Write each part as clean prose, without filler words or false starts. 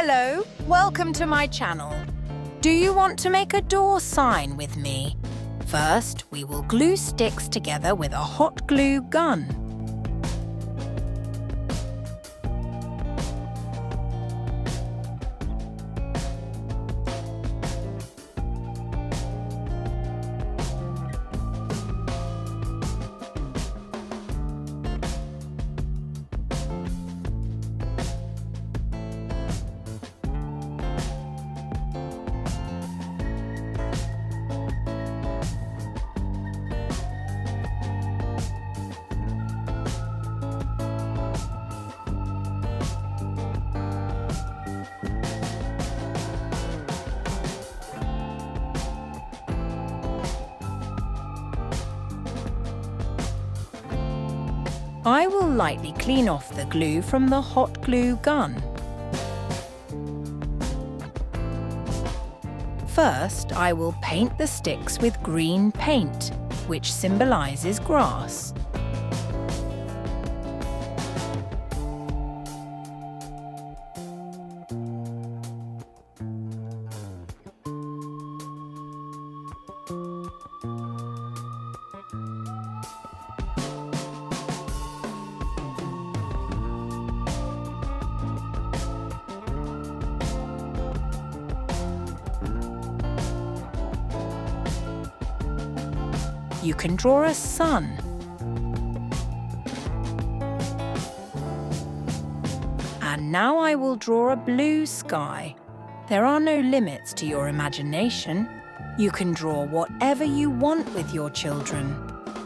Hello, welcome to my channel. Do you want to make a door sign with me? First, we will glue sticks together with a hot glue gun. I will lightly clean off the glue from the hot glue gun. First, I will paint the sticks with green paint, which symbolizes grass. You can draw a sun. And now I will draw a blue sky. There are no limits to your imagination. You can draw whatever you want with your children.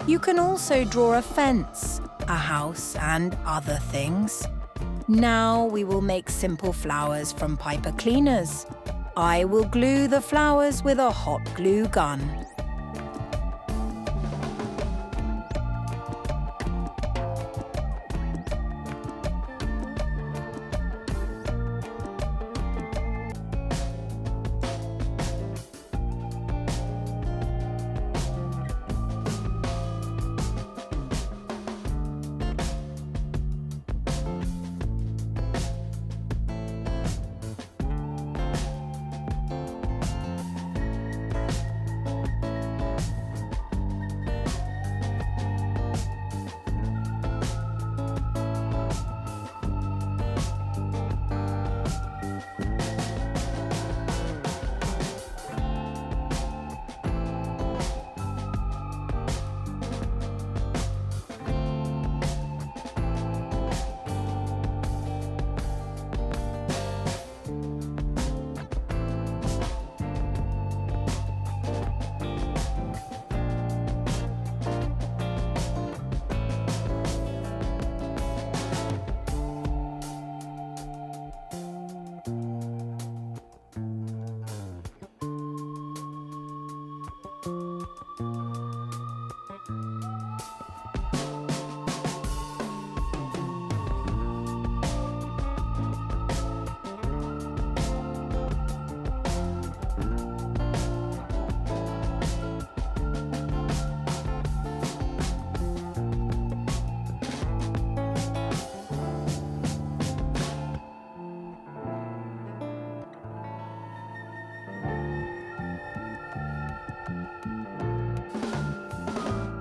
You can also draw a fence, a house, and other things. Now we will make simple flowers from paper cleaners. I will glue the flowers with a hot glue gun.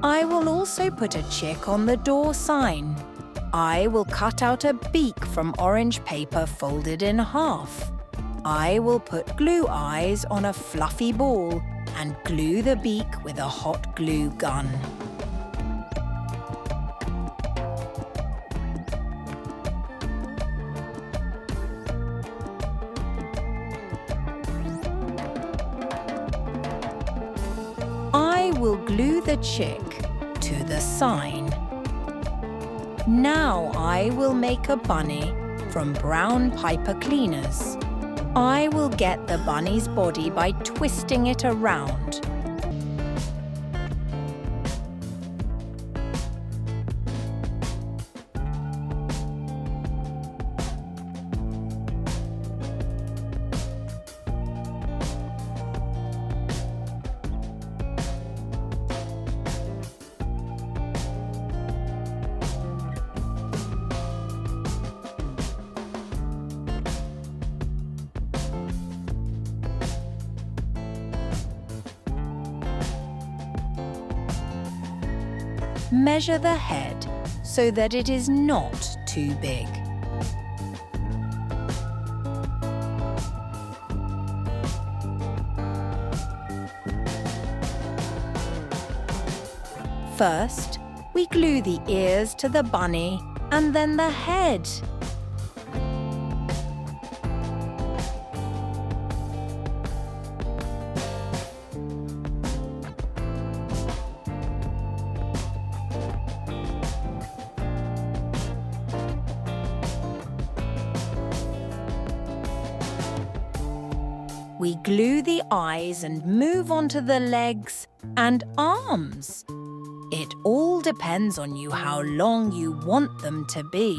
I will also put a chick on the door sign. I will cut out a beak from orange paper folded in half. I will put glue eyes on a fluffy ball and glue the beak with a hot glue gun. I will glue the chick to the sign. Now I will make a bunny from brown paper cleaners. I will get the bunny's body by twisting it around. Measure the head so that it is not too big. First, we glue the ears to the bunny and then the head. We glue the eyes and move on to the legs and arms. It all depends on you how long you want them to be.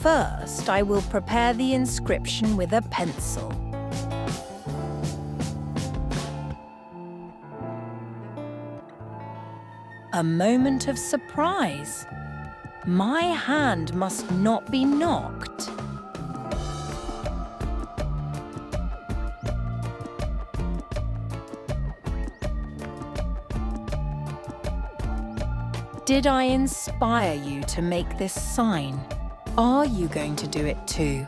First, I will prepare the inscription with a pencil. A moment of surprise. My hand must not be knocked. Did I inspire you to make this sign? Are you going to do it too?